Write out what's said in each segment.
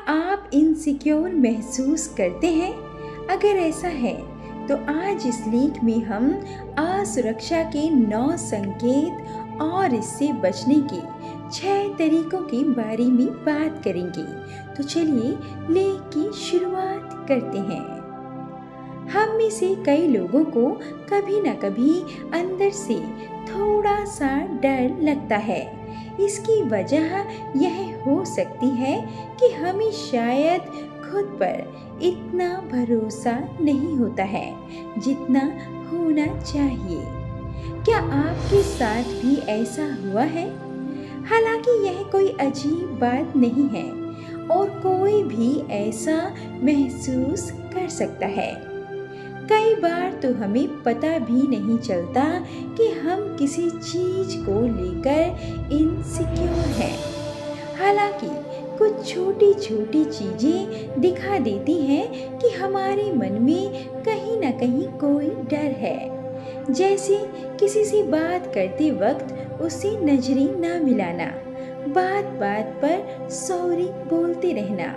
आप इनसिक्योर महसूस करते हैं? अगर ऐसा है तो आज इस लेख में हम असुरक्षा के 9 संकेत और इससे बचने के 6 तरीकों के बारे में बात करेंगे। तो चलिए लेख की शुरुआत करते हैं। हम में से कई लोगों को कभी न कभी अंदर से थोड़ा सा डर लगता है। इसकी वजह यह हो सकती है कि हमें शायद खुद पर इतना भरोसा नहीं होता है जितना होना चाहिए। क्या आपके साथ भी ऐसा हुआ है? हालांकि यह कोई अजीब बात नहीं है और कोई भी ऐसा महसूस कर सकता है। कई बार तो हमें पता भी नहीं चलता कि हम किसी चीज को लेकर इनसिक्योर हैं। हालांकि कुछ छोटी छोटी चीजें दिखा देती हैं कि हमारे मन में कहीं न कहीं कोई डर है। जैसे किसी से बात करते वक्त उससे नजरें ना मिलाना, बात बात पर सॉरी बोलते रहना,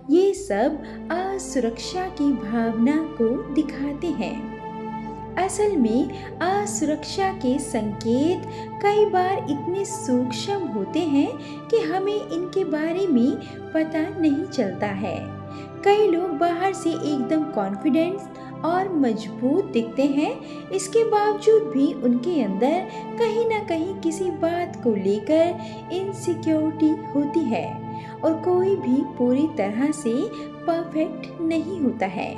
ये सब असुरक्षा की भावना को दिखाते हैं। असल में असुरक्षा के संकेत कई बार इतने सूक्ष्म होते हैं कि हमें इनके बारे में पता नहीं चलता है। कई लोग बाहर से एकदम कॉन्फिडेंट और मजबूत दिखते हैं, इसके बावजूद भी उनके अंदर कहीं ना कहीं किसी बात को लेकर इनसिक्योरिटी होती है और कोई भी पूरी तरह से परफेक्ट नहीं होता है।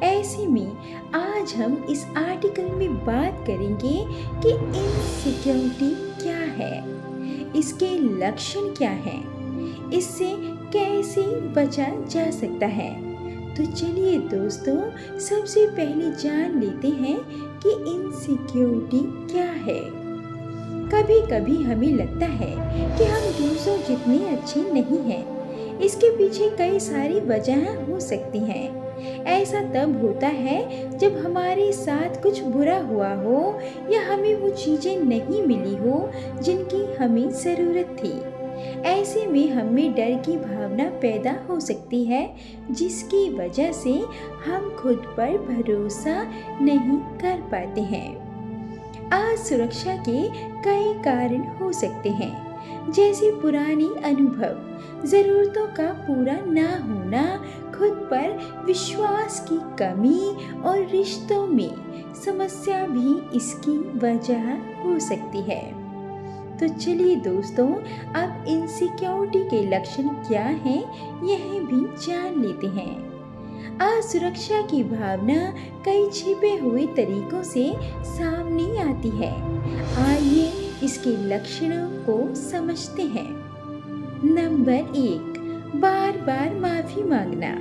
ऐसे में आज हम इस आर्टिकल में बात करेंगे कि इनसिक्योरिटी क्या है, इसके लक्षण क्या हैं, इससे कैसे बचा जा सकता है। तो चलिए दोस्तों, सबसे पहले जान लेते हैं कि इनसिक्योरिटी क्या है। कभी कभी हमें लगता है कि हम दूसरों जितने अच्छे नहीं हैं। इसके पीछे कई सारी वजहें हो सकती हैं। ऐसा तब होता है जब हमारे साथ कुछ बुरा हुआ हो या हमें वो चीजें नहीं मिली हो जिनकी हमें जरूरत थी। ऐसे में हमें डर की भावना पैदा हो सकती है, जिसकी वजह से हम खुद पर भरोसा नहीं कर पाते हैं। असुरक्षा के कई कारण हो सकते हैं, जैसे पुराने अनुभव, जरूरतों का पूरा ना होना, खुद पर विश्वास की कमी और रिश्तों में समस्या भी इसकी वजह हो सकती है। तो चलिए दोस्तों, अब इनसिक्योरिटी के लक्षण क्या हैं यह भी जान लेते हैं। असुरक्षा की भावना कई छिपे हुए तरीकों से सामने आती है। आइए इसके लक्षणों को समझते हैं। नंबर 1, बार बार माफी मांगना।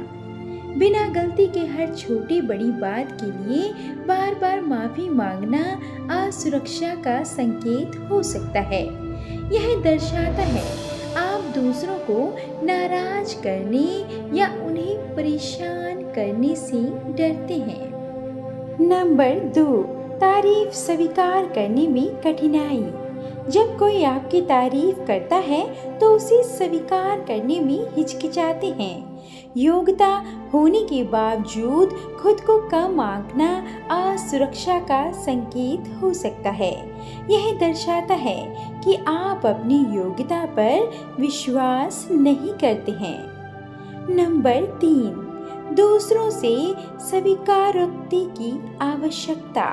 बिना गलती के हर छोटी बड़ी बात के लिए बार बार माफी मांगना असुरक्षा का संकेत हो सकता है। यह दर्शाता है आप दूसरों को नाराज करने या उन्हें परेशान करने से डरते हैं। नंबर 2, तारीफ स्वीकार करने में कठिनाई। जब कोई आपकी तारीफ करता है तो उसे स्वीकार करने में हिचकिचाते हैं। योग्यता होने के बावजूद खुद को कम आंकना असुरक्षा का संकेत हो सकता है। यह दर्शाता है कि आप अपनी योग्यता पर विश्वास नहीं करते हैं। नंबर 3, दूसरों से स्वीकारोक्ति की आवश्यकता।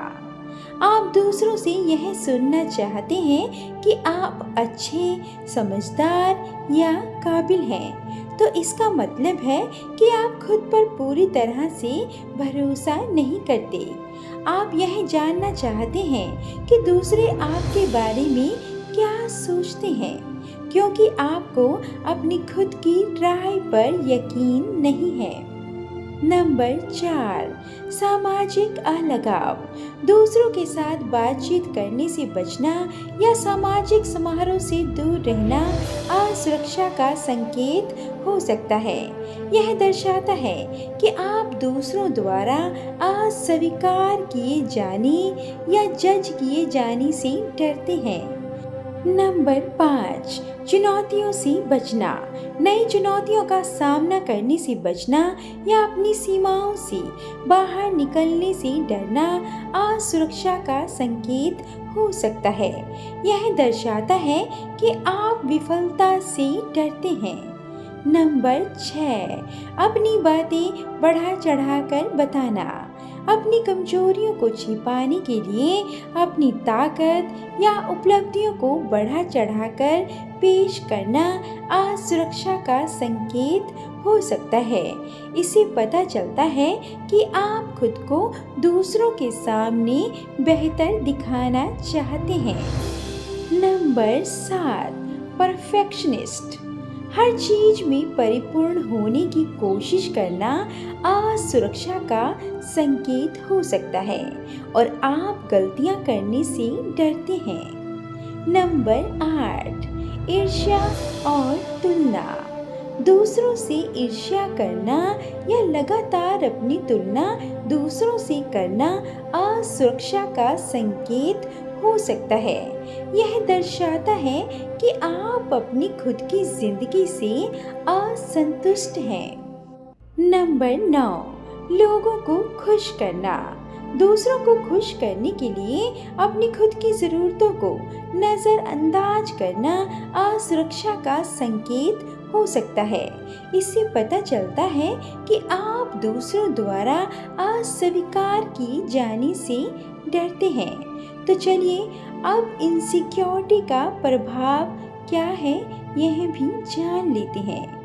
आप दूसरों से यह सुनना चाहते हैं कि आप अच्छे, समझदार या काबिल हैं, तो इसका मतलब है कि आप खुद पर पूरी तरह से भरोसा नहीं करते। आप यह जानना चाहते हैं कि दूसरे आपके बारे में क्या सोचते हैं, क्योंकि आपको अपनी खुद की राय पर यकीन नहीं है। नंबर 4, सामाजिक अलगाव। दूसरों के साथ बातचीत करने से बचना या सामाजिक समारोह से दूर रहना असुरक्षा का संकेत हो सकता है। यह दर्शाता है कि आप दूसरों द्वारा अस्वीकार किए जाने या जज किए जाने से डरते हैं। नंबर 5, चुनौतियों से बचना। नई चुनौतियों का सामना करने से बचना या अपनी सीमाओं से बाहर निकलने से डरना असुरक्षा का संकेत हो सकता है। यह दर्शाता है कि आप विफलता से डरते हैं। नंबर 6, अपनी बातें बढ़ा चढ़ाकर बताना। अपनी कमजोरियों को छिपाने के लिए अपनी ताकत या उपलब्धियों को बढ़ा चढ़ाकर पेश करना असुरक्षा का संकेत हो सकता है। इससे पता चलता है कि आप खुद को दूसरों के सामने बेहतर दिखाना चाहते हैं। Number 7, perfectionist. हर चीज में परिपूर्ण होने की कोशिश करना असुरक्षा का संकेत हो सकता है और आप गलतियां करने से डरते हैं। नंबर 8, ईर्ष्या और तुलना। दूसरों से ईर्ष्या करना या लगातार अपनी तुलना दूसरों से करना असुरक्षा का संकेत हो सकता है। यह दर्शाता है कि आप अपनी खुद की जिंदगी से असंतुष्ट हैं। नंबर 9, लोगों को खुश करना। दूसरों को खुश करने के लिए अपनी खुद की ज़रूरतों को नज़रअंदाज करना असुरक्षा का संकेत हो सकता है। इससे पता चलता है कि आप दूसरों द्वारा अस्वीकार की जाने से डरते हैं। तो चलिए अब इनसिक्योरिटी का प्रभाव क्या है यह भी जान लेते हैं।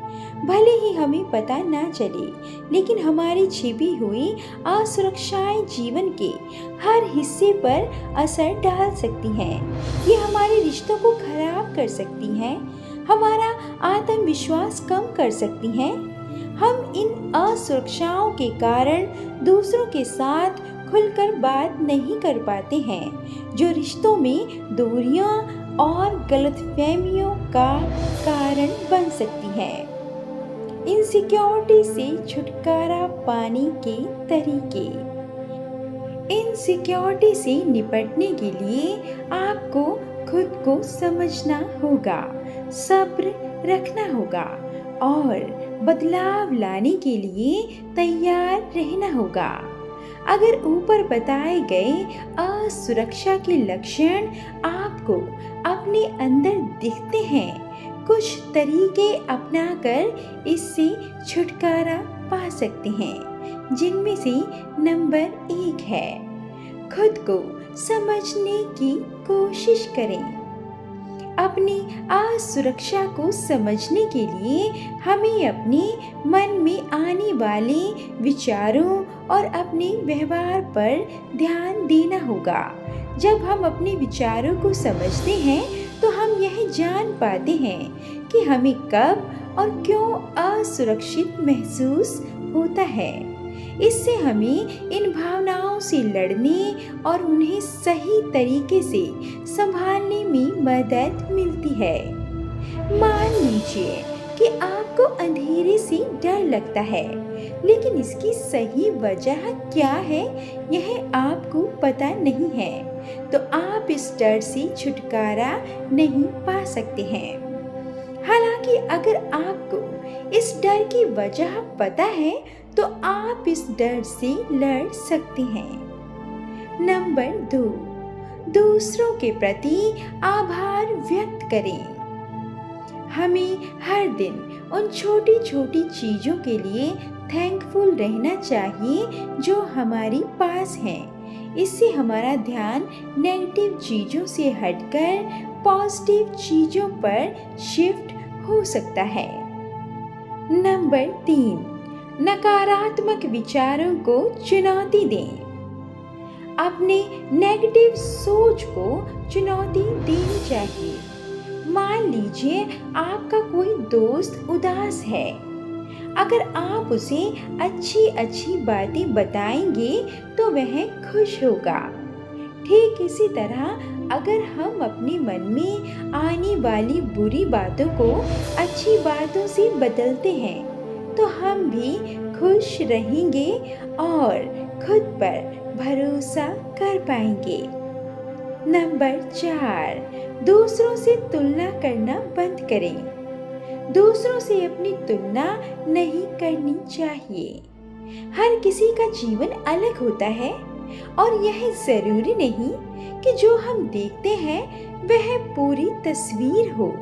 भले ही हमें पता ना चले, लेकिन हमारी छिपी हुई असुरक्षाएं जीवन के हर हिस्से पर असर डाल सकती हैं। ये हमारे रिश्तों को खराब कर सकती हैं, हमारा आत्मविश्वास कम कर सकती हैं। हम इन असुरक्षाओं के कारण दूसरों के साथ खुलकर बात नहीं कर पाते हैं, जो रिश्तों में दूरियां और गलतफहमियों का कारण बन सकती हैं। इनसिक्योरिटी से छुटकारा पाने के तरीके। इनसिक्योरिटी से निपटने के लिए आपको खुद को समझना होगा, सब्र रखना होगा और बदलाव लाने के लिए तैयार रहना होगा। अगर ऊपर बताए गए असुरक्षा के लक्षण आपको अपने अंदर दिखते हैं, कुछ तरीके अपनाकर इससे छुटकारा पा सकते हैं, जिनमें से नंबर 1 है, खुद को समझने की कोशिश करें। अपनी असुरक्षा को समझने के लिए हमें अपने मन में आने वाले विचारों और अपने व्यवहार पर ध्यान देना होगा। जब हम अपने विचारों को समझते हैं तो हम यह जान पाते हैं कि हमें कब और क्यों असुरक्षित महसूस होता है। इससे हमें इन भावनाओं से लड़ने और उन्हें सही तरीके से संभालने में मदद मिलती है। मान लीजिए कि आपको अंधेरे से डर लगता है, लेकिन इसकी सही वजह क्या है यह आपको पता नहीं है, तो आप इस डर से छुटकारा नहीं पा सकते हैं। हालांकि अगर आपको इस डर की वजह पता है तो आप इस डर से लड़ सकते हैं। नंबर 2, दूसरों के प्रति आभार व्यक्त करें। हमें हर दिन उन छोटी छोटी चीज़ों के लिए थैंकफुल रहना चाहिए जो हमारे पास हैं। इससे हमारा ध्यान नेगेटिव चीज़ों से हटकर पॉजिटिव चीज़ों पर शिफ्ट हो सकता है। नंबर 3, नकारात्मक विचारों को चुनौती दें। अपने नेगेटिव सोच को चुनौती देनी चाहिए। मान लीजिए आपका कोई दोस्त उदास है, अगर आप उसे अच्छी अच्छी बातें बताएंगे तो वह खुश होगा। ठीक इसी तरह अगर हम अपने मन में आने वाली बुरी बातों को अच्छी बातों से बदलते हैं तो हम भी खुश रहेंगे और खुद पर भरोसा कर पाएंगे। नंबर 4, दूसरों से तुलना करना बंद करें। दूसरों से अपनी तुलना नहीं करनी चाहिए। हर किसी का जीवन अलग होता है और यह जरूरी नहीं कि जो हम देखते हैं वह पूरी तस्वीर हो।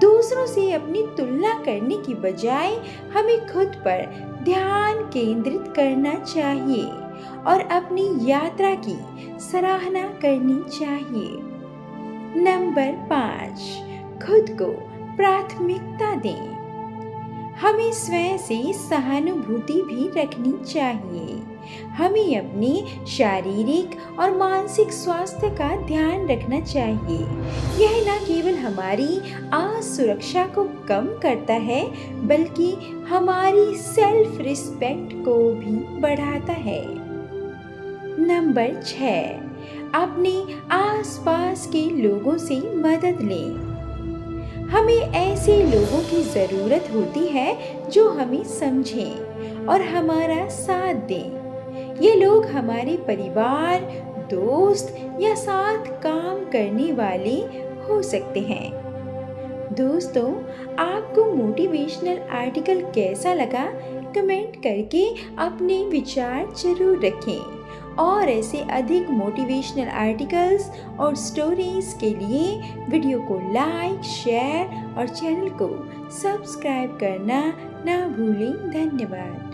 दूसरों से अपनी तुलना करने की बजाय हमें खुद पर ध्यान केंद्रित करना चाहिए और अपनी यात्रा की सराहना करनी चाहिए। नंबर 5, खुद को प्राथमिकता दें। हमें स्वयं से सहानुभूति भी रखनी चाहिए। हमें अपने शारीरिक और मानसिक स्वास्थ्य का ध्यान रखना चाहिए। यह न केवल हमारी असुरक्षा को कम करता है बल्कि हमारी सेल्फ रिस्पेक्ट को भी बढ़ाता है। नंबर 6, अपने आसपास के लोगों से मदद लें। हमें ऐसे लोगों की ज़रूरत होती है जो हमें समझें और हमारा साथ दें। ये लोग हमारे परिवार, दोस्त या साथ काम करने वाले हो सकते हैं। दोस्तों, आपको मोटिवेशनल आर्टिकल कैसा लगा? कमेंट करके अपने विचार जरूर रखें और ऐसे अधिक मोटिवेशनल आर्टिकल्स और स्टोरीज के लिए वीडियो को लाइक, शेयर और चैनल को सब्सक्राइब करना ना भूलें। धन्यवाद।